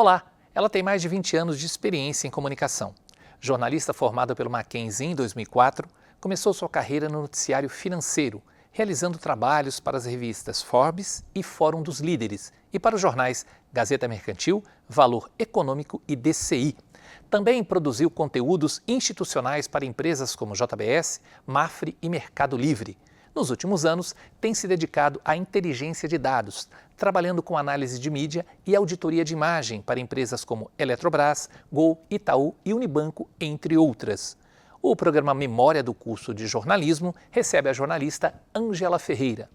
Olá, ela tem mais de 20 anos de experiência em comunicação. Jornalista formada pelo Mackenzie em 2004, começou sua carreira no noticiário financeiro, realizando trabalhos para as revistas Forbes e Fórum dos Líderes e para os jornais Gazeta Mercantil, Valor Econômico e DCI. Também produziu conteúdos institucionais para empresas como JBS, Mafre e Mercado Livre. Nos últimos anos, tem se dedicado à inteligência de dados, trabalhando com análise de mídia e auditoria de imagem para empresas como Eletrobras, Gol, Itaú e Unibanco, entre outras. O programa Memória do Curso de Jornalismo recebe a jornalista Ângela Ferreira.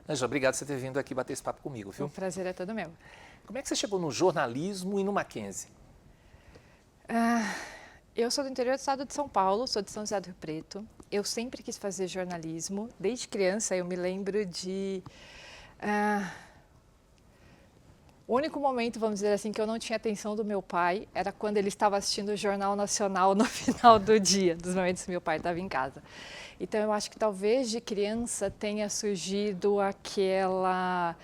Ângela, obrigado por você ter vindo aqui bater esse papo comigo, viu? O prazer é todo meu. Como é que você chegou no jornalismo e no Mackenzie? Eu sou do interior do estado de São Paulo, sou de São José do Rio Preto. Eu sempre quis fazer jornalismo. Desde criança eu me lembro de... O único momento, vamos dizer assim, que eu não tinha atenção do meu pai era quando ele estava assistindo o Jornal Nacional no final do dia, dos momentos que meu pai estava em casa. Então eu acho que talvez de criança tenha surgido aquela...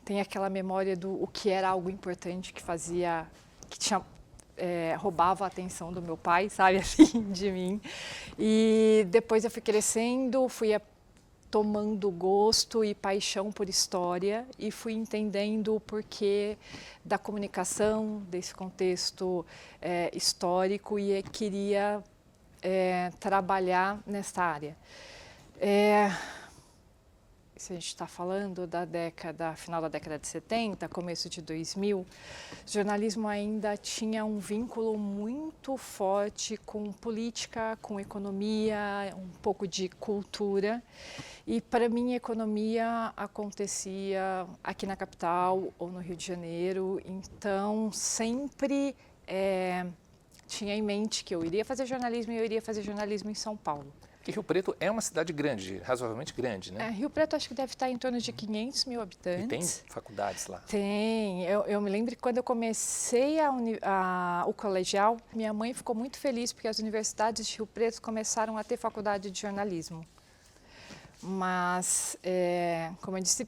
tem aquela memória do o que era algo importante que fazia... que tinha... roubava a atenção do meu pai, sabe, assim, de mim. E depois eu fui crescendo, fui tomando gosto e paixão por história e fui entendendo o porquê da comunicação, desse contexto histórico e queria trabalhar nessa área. Se a gente está falando da final da década de 70, começo de 2000, o jornalismo ainda tinha um vínculo muito forte com política, com economia, um pouco de cultura. E para mim, a economia acontecia aqui na capital ou no Rio de Janeiro, então sempre tinha em mente que eu iria fazer jornalismo e eu iria fazer jornalismo em São Paulo. Porque Rio Preto é uma cidade grande, razoavelmente grande, né? Rio Preto acho que deve estar em torno de 500 mil habitantes. E tem faculdades lá? Tem. Eu me lembro que quando eu comecei o colegial, minha mãe ficou muito feliz porque as universidades de Rio Preto começaram a ter faculdade de jornalismo. Mas, como eu disse,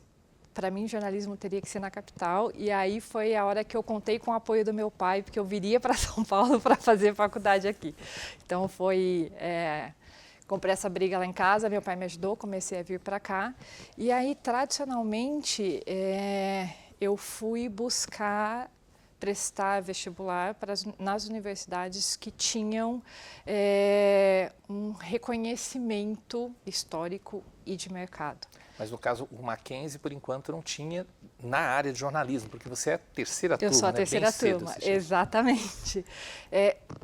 para mim jornalismo teria que ser na capital e aí foi a hora que eu contei com o apoio do meu pai, porque eu viria para São Paulo para fazer faculdade aqui. Então foi... comprei essa briga lá em casa, meu pai me ajudou, comecei a vir para cá. E aí, tradicionalmente, eu fui prestar vestibular nas universidades que tinham um reconhecimento histórico e de mercado. Mas no caso, o Mackenzie, por enquanto, não tinha na área de jornalismo, porque você é a terceira turma, Eu sou a né? terceira Bem turma, cedo, exatamente.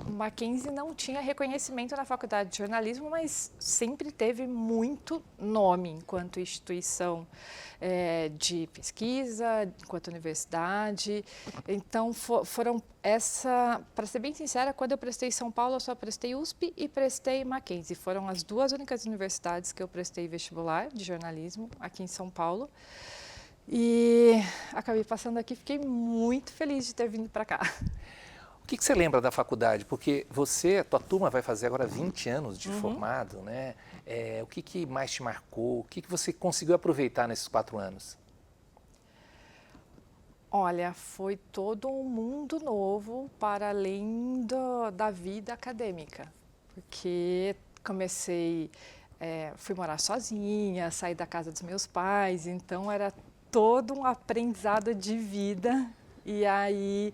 O Mackenzie não tinha reconhecimento na faculdade de jornalismo, mas sempre teve muito nome enquanto instituição de pesquisa, enquanto universidade. Então, para ser bem sincera, quando eu prestei São Paulo, eu só prestei USP e prestei Mackenzie. Foram as duas únicas universidades que eu prestei vestibular de jornalismo aqui em São Paulo. E acabei passando aqui, fiquei muito feliz de ter vindo para cá. O que você lembra da faculdade? Porque tua turma vai fazer agora 20 anos de formado, né? O que mais te marcou? O que você conseguiu aproveitar nesses 4 anos? Olha, foi todo um mundo novo para além da vida acadêmica, porque fui morar sozinha, saí da casa dos meus pais, então era todo um aprendizado de vida e aí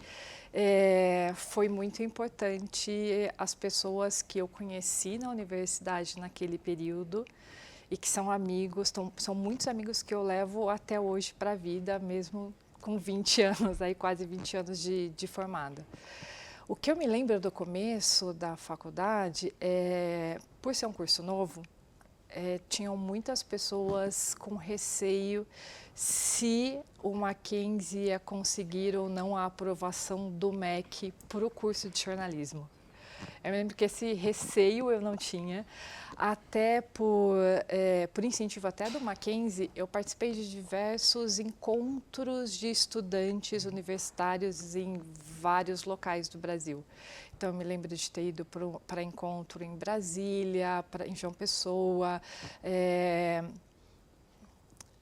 foi muito importante as pessoas que eu conheci na universidade naquele período e que são amigos, são muitos amigos que eu levo até hoje para a vida, mesmo com 20 anos, aí quase 20 anos de formada. O que eu me lembro do começo da faculdade, por ser um curso novo, tinham muitas pessoas com receio se o Mackenzie ia conseguir ou não a aprovação do MEC para o curso de jornalismo. Eu me lembro que esse receio eu não tinha, até por incentivo até do Mackenzie, eu participei de diversos encontros de estudantes universitários em vários locais do Brasil. Então, eu me lembro de ter ido para encontro em Brasília, em João Pessoa,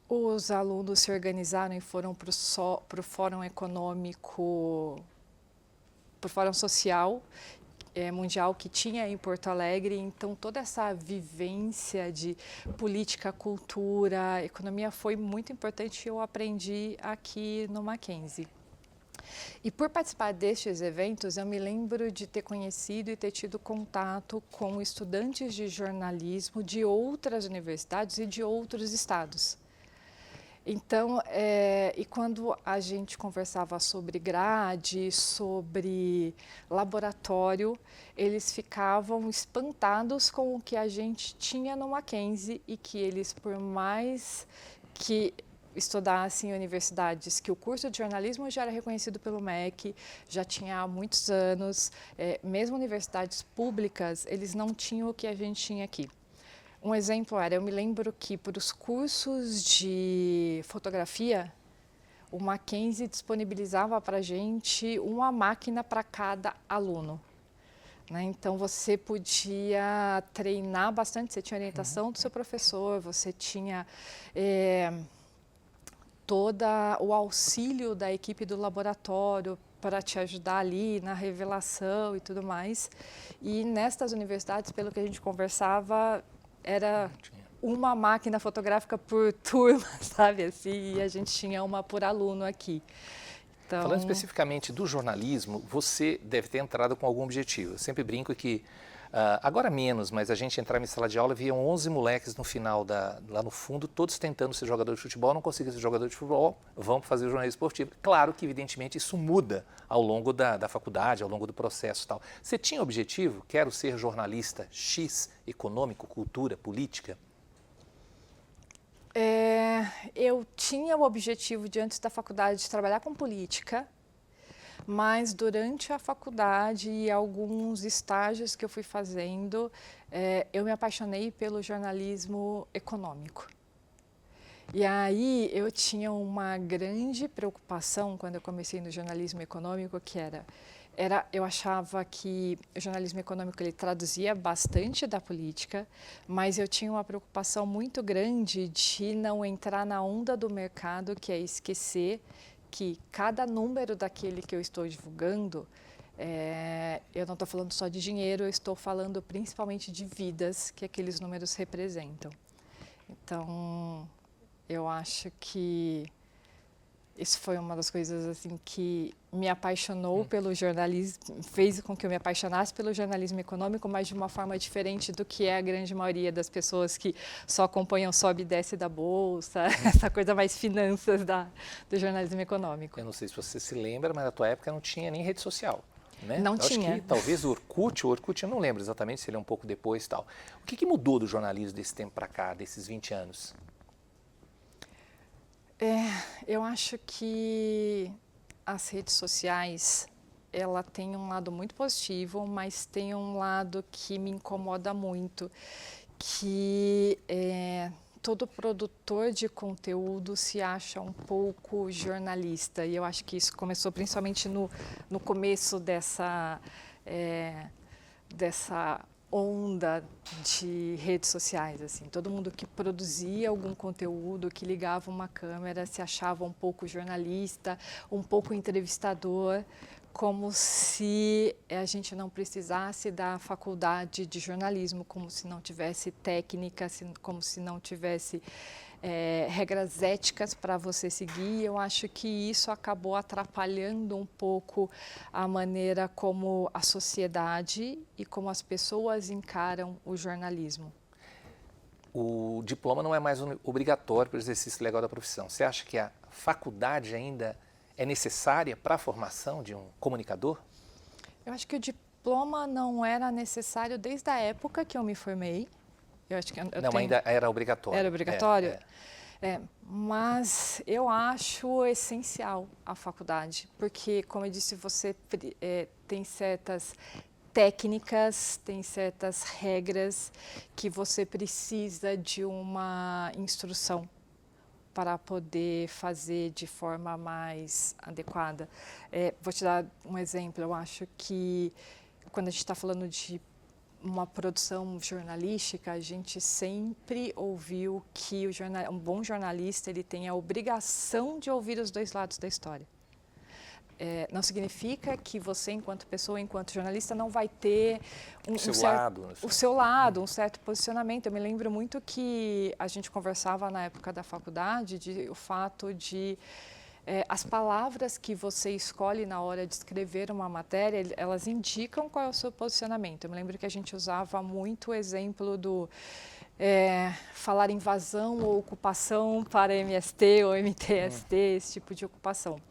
Os alunos se organizaram e foram para o Fórum Econômico, para o Fórum Social Mundial que tinha em Porto Alegre. Então, toda essa vivência de política, cultura, economia foi muito importante e eu aprendi aqui no Mackenzie. E por participar destes eventos, eu me lembro de ter conhecido e ter tido contato com estudantes de jornalismo de outras universidades e de outros estados. Então, e quando a gente conversava sobre grade, sobre laboratório, eles ficavam espantados com o que a gente tinha no Mackenzie e que eles, por mais que estudassem em universidades que o curso de jornalismo já era reconhecido pelo MEC, já tinha há muitos anos, mesmo universidades públicas, eles não tinham o que a gente tinha aqui. Um exemplo era, eu me lembro que para os cursos de fotografia, o Mackenzie disponibilizava para a gente uma máquina para cada aluno. Né? Então, você podia treinar bastante, você tinha orientação do seu professor, você tinha todo o auxílio da equipe do laboratório para te ajudar ali na revelação e tudo mais. E nestas universidades, pelo que a gente conversava, era uma máquina fotográfica por turma, sabe assim, e a gente tinha uma por aluno aqui. Então... Falando especificamente do jornalismo, você deve ter entrado com algum objetivo. Eu sempre brinco que, agora menos, mas a gente entrava em sala de aula e viam 11 moleques no final, lá no fundo, todos tentando ser jogador de futebol, não conseguiam ser jogador de futebol, vão fazer o jornalismo esportivo. Claro que, evidentemente, isso muda ao longo da faculdade, ao longo do processo e tal. Você tinha objetivo? Quero ser jornalista X, econômico, cultura, política? Eu tinha o objetivo de, antes da faculdade, de trabalhar com política, mas durante a faculdade e alguns estágios que eu fui fazendo, eu me apaixonei pelo jornalismo econômico. E aí eu tinha uma grande preocupação quando eu comecei no jornalismo econômico, que eu achava que o jornalismo econômico ele traduzia bastante da política, mas eu tinha uma preocupação muito grande de não entrar na onda do mercado, que é esquecer que cada número daquele que eu estou divulgando, eu não estou falando só de dinheiro, eu estou falando principalmente de vidas que aqueles números representam. Então, eu acho que isso foi uma das coisas assim que me apaixonou pelo jornalismo, fez com que eu me apaixonasse pelo jornalismo econômico, mas de uma forma diferente do que é a grande maioria das pessoas que só acompanham sobe e desce da bolsa, essa coisa mais finanças do jornalismo econômico. Eu não sei se você se lembra, mas na tua época não tinha nem rede social. Né? Não tinha. Acho que talvez o Orkut eu não lembro exatamente se ele é um pouco depois e tal. O que mudou do jornalismo desse tempo para cá, desses 20 anos? Eu acho que as redes sociais, ela tem um lado muito positivo, mas tem um lado que me incomoda muito, que todo produtor de conteúdo se acha um pouco jornalista. E eu acho que isso começou principalmente no começo dessa onda de redes sociais, assim, todo mundo que produzia algum conteúdo, que ligava uma câmera, se achava um pouco jornalista, um pouco entrevistador, como se a gente não precisasse da faculdade de jornalismo, como se não tivesse técnica, como se não tivesse regras éticas para você seguir. Eu acho que isso acabou atrapalhando um pouco a maneira como a sociedade e como as pessoas encaram o jornalismo. O diploma não é mais obrigatório para o exercício legal da profissão. Você acha que a faculdade ainda é necessária para a formação de um comunicador? Eu acho que o diploma não era necessário desde a época que eu me formei. Eu acho que ainda era obrigatório. Era obrigatório? Mas eu acho essencial a faculdade, porque, como eu disse, você tem certas técnicas, tem certas regras que você precisa de uma instrução para poder fazer de forma mais adequada. Vou te dar um exemplo. Eu acho que quando a gente está falando de uma produção jornalística, a gente sempre ouviu que um bom jornalista ele tem a obrigação de ouvir os dois lados da história. Não significa que você, enquanto pessoa, enquanto jornalista, não vai ter o seu lado, um certo posicionamento. Eu me lembro muito que a gente conversava na época da faculdade o fato de as palavras que você escolhe na hora de escrever uma matéria, elas indicam qual é o seu posicionamento. Eu me lembro que a gente usava muito o exemplo do falar invasão ou ocupação para MST ou MTST, esse tipo de ocupação.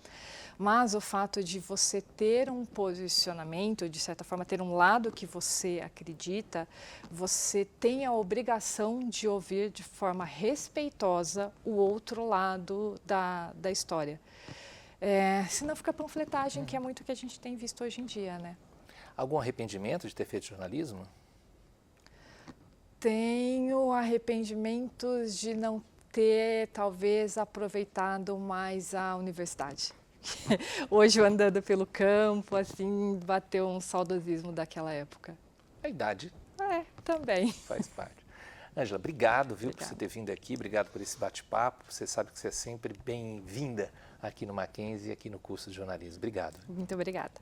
Mas o fato de você ter um posicionamento, de certa forma ter um lado que você acredita, você tem a obrigação de ouvir de forma respeitosa o outro lado da história. Senão fica panfletagem, que é muito o que a gente tem visto hoje em dia, né? Algum arrependimento de ter feito jornalismo? Tenho arrependimentos de não ter, talvez, aproveitado mais a universidade. Hoje, andando pelo campo, assim, bateu um saudosismo daquela época. A idade. Também. Faz parte. Ângela, obrigado, por você ter vindo aqui, obrigado por esse bate-papo. Você sabe que você é sempre bem-vinda aqui no Mackenzie e aqui no curso de jornalismo. Obrigado. Muito obrigada.